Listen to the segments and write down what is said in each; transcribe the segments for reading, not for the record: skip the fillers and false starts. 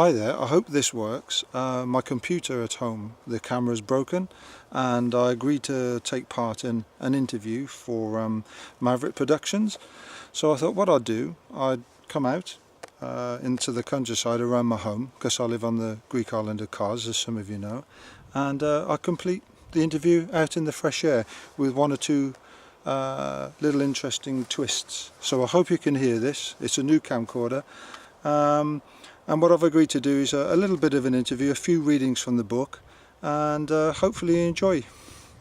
Hi there, I hope this works. My computer at home, the camera's broken, and I agreed to take part in an interview for Maverick Productions. So I thought what I'd do, I'd come out into the countryside around my home, because I live on the Greek island of Kos, as some of you know, and I complete the interview out in the fresh air with one or two little interesting twists. So I hope you can hear this. It's a new camcorder. And what I've agreed to do is a little bit of an interview, a few readings from the book, and hopefully enjoy,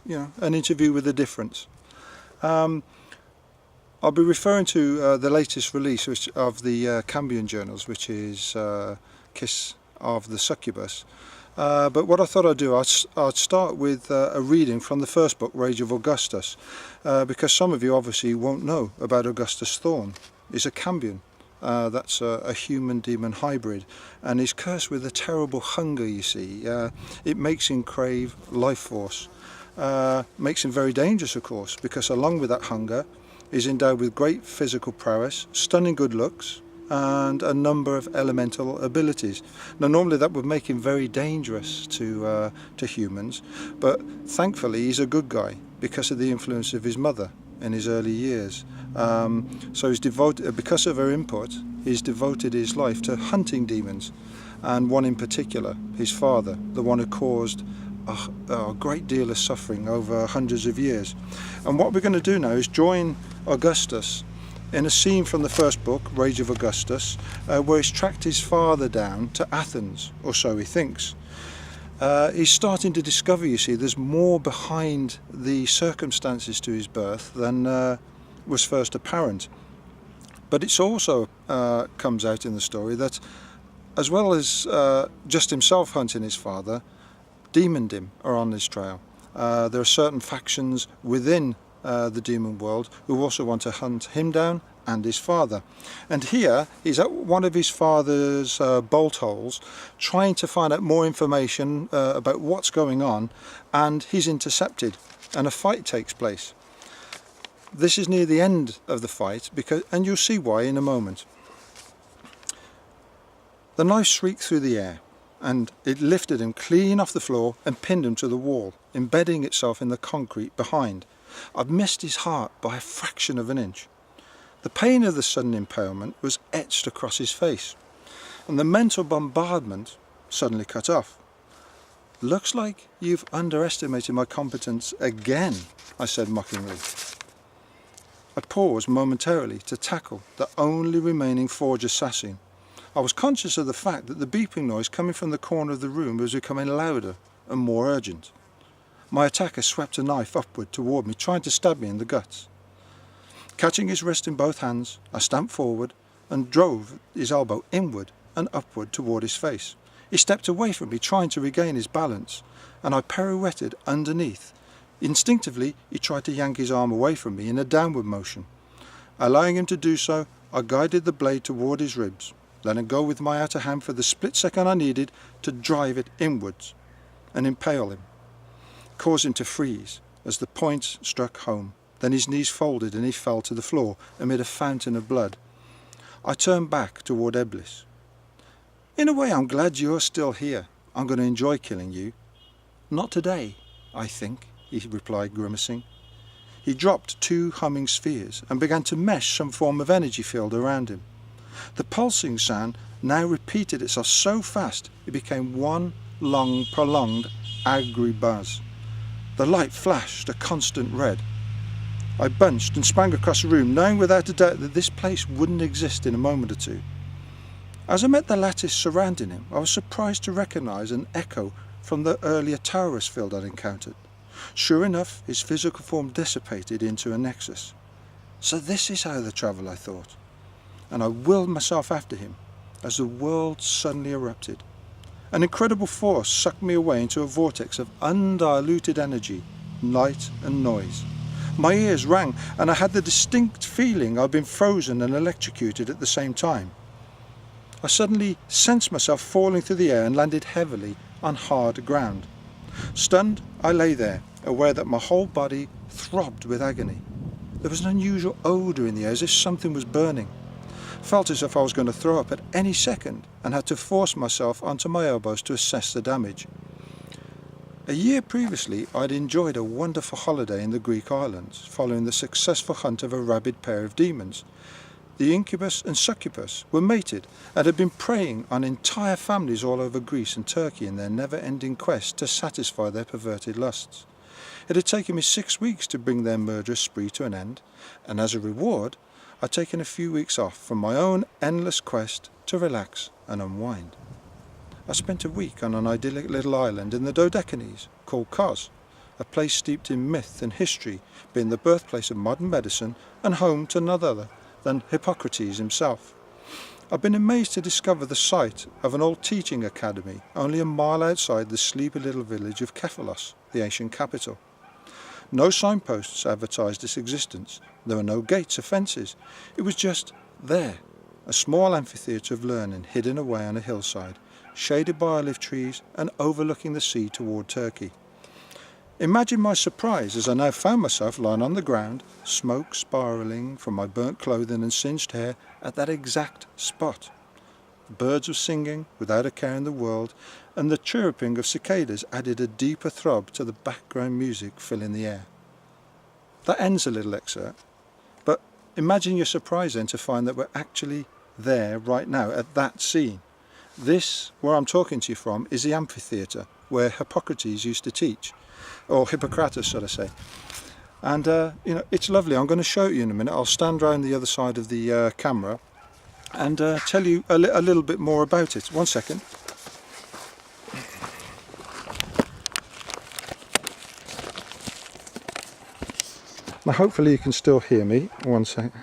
an interview with a difference. I'll be referring to the latest release of the Cambion Journals, which is Kiss of the Succubus. But what I thought I'd do, I'd start with a reading from the first book, Rage of Augustus, because some of you obviously won't know about Augustus Thorne. He's a Cambion. That's a human-demon hybrid, and he's cursed with a terrible hunger, you see. It makes him crave life force. Makes him very dangerous, of course, because along with that hunger, he's endowed with great physical prowess, stunning good looks, and a number of elemental abilities. Now normally that would make him very dangerous to humans, but thankfully he's a good guy because of the influence of his mother in his early years. So he's devoted, because of her input, he's devoted his life to hunting demons, and one in particular, his father, the one who caused a great deal of suffering over hundreds of years. And what we're going to do now is join Augustus in a scene from the first book, Rage of Augustus, where he's tracked his father down to Athens, or so he thinks. He's starting to discover, you see, there's more behind the circumstances to his birth than was first apparent. But it's also comes out in the story that, as well as just himself hunting his father, demondom are on his trail. There are certain factions within the demon world who also want to hunt him down and his father. And here he's at one of his father's bolt holes, trying to find out more information about what's going on, and he's intercepted and a fight takes place. This is near the end of the fight, and you'll see why in a moment. The knife shrieked through the air, and it lifted him clean off the floor and pinned him to the wall, embedding itself in the concrete behind. I'd missed his heart by a fraction of an inch. The pain of the sudden impalement was etched across his face, and the mental bombardment suddenly cut off. "Looks like you've underestimated my competence again," I said mockingly. I paused momentarily to tackle the only remaining forge assassin. I was conscious of the fact that the beeping noise coming from the corner of the room was becoming louder and more urgent. My attacker swept a knife upward toward me, trying to stab me in the guts. Catching his wrist in both hands, I stamped forward and drove his elbow inward and upward toward his face. He stepped away from me, trying to regain his balance, and I pirouetted underneath. Instinctively, he tried to yank his arm away from me in a downward motion. Allowing him to do so, I guided the blade toward his ribs, letting go with my outer hand for the split second I needed to drive it inwards and impale him, cause him to freeze as the point struck home. Then his knees folded and he fell to the floor amid a fountain of blood. I turned back toward Eblis. "In a way, I'm glad you're still here. I'm going to enjoy killing you." "Not today, I think," he replied, grimacing. He dropped 2 humming spheres and began to mesh some form of energy field around him. The pulsing sound now repeated itself so fast it became one long, prolonged, angry buzz. The light flashed a constant red. I bunched and sprang across the room, knowing without a doubt that this place wouldn't exist in a moment or two. As I met the lattice surrounding him, I was surprised to recognise an echo from the earlier Taurus field I'd encountered. Sure enough, his physical form dissipated into a nexus. So this is how they travel, I thought, and I willed myself after him as the world suddenly erupted. An incredible force sucked me away into a vortex of undiluted energy, light and noise. My ears rang, and I had the distinct feeling I'd been frozen and electrocuted at the same time. I suddenly sensed myself falling through the air and landed heavily on hard ground. Stunned, I lay there, aware that my whole body throbbed with agony. There was an unusual odour in the air, as if something was burning. Felt as if I was going to throw up at any second and had to force myself onto my elbows to assess the damage. A year previously, I'd enjoyed a wonderful holiday in the Greek islands, following the successful hunt of a rabid pair of demons. The incubus and succubus were mated and had been preying on entire families all over Greece and Turkey in their never-ending quest to satisfy their perverted lusts. It had taken me 6 weeks to bring their murderous spree to an end, and as a reward, I'd taken a few weeks off from my own endless quest to relax and unwind. I spent a week on an idyllic little island in the Dodecanese called Kos, a place steeped in myth and history, being the birthplace of modern medicine and home to none other than Hippocrates himself. I've been amazed to discover the site of an old teaching academy only a mile outside the sleepy little village of Kephalos, the ancient capital. No signposts advertised its existence. There were no gates or fences. It was just there, a small amphitheatre of learning hidden away on a hillside, shaded by olive trees and overlooking the sea toward Turkey. Imagine my surprise as I now found myself lying on the ground, smoke spiralling from my burnt clothing and singed hair at that exact spot. Birds were singing without a care in the world, and the chirruping of cicadas added a deeper throb to the background music filling the air. That ends a little excerpt, but imagine your surprise then to find that we're actually there right now at that scene. This, where I'm talking to you from, is the amphitheatre where Hippocrates used to teach. Or Hippocrates, should I say. And it's lovely. I'm going to show you in a minute. I'll stand around the other side of the camera and tell you a little bit more about it. 1 second. Now hopefully you can still hear me. 1 second.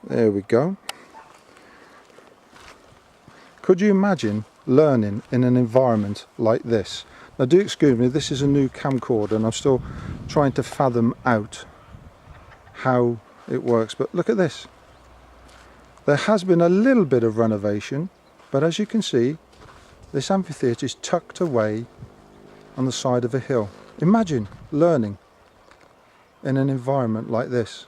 There we go. Could you imagine learning in an environment like this? Now do excuse me, this is a new camcorder and I'm still trying to fathom out how it works, but look at this. There has been a little bit of renovation, but as you can see, this amphitheatre is tucked away on the side of a hill. Imagine learning in an environment like this.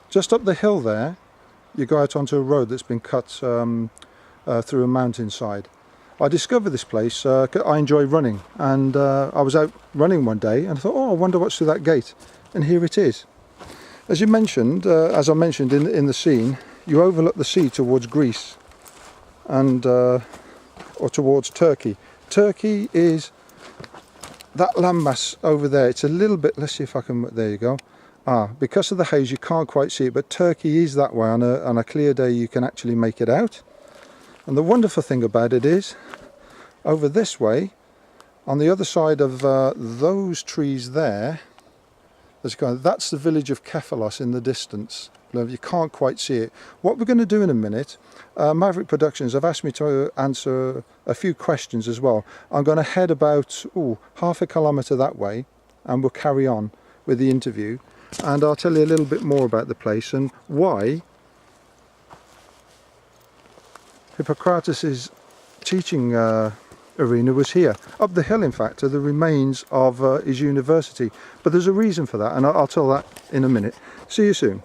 Just up the hill there, you go out onto a road that's been cut through a mountainside. I discovered this place, I enjoy running, and I was out running one day and I thought, oh, I wonder what's through that gate, and here it is. As you mentioned, as I mentioned in the scene, you overlook the sea towards Greece and or towards Turkey. Turkey is that landmass over there. It's a little bit, let's see if I can, there you go. Because of the haze you can't quite see it, but Turkey is that way. On a clear day you can actually make it out. And the wonderful thing about it is, over this way, on the other side of those trees there, that's the village of Kephalos in the distance. You can't quite see it. What we're going to do in a minute, Maverick Productions have asked me to answer a few questions as well. I'm going to head about half a kilometre that way, and we'll carry on with the interview. And I'll tell you a little bit more about the place and why Hippocrates' teaching arena was here. Up the hill, in fact, are the remains of his university. But there's a reason for that, and I'll tell that in a minute. See you soon.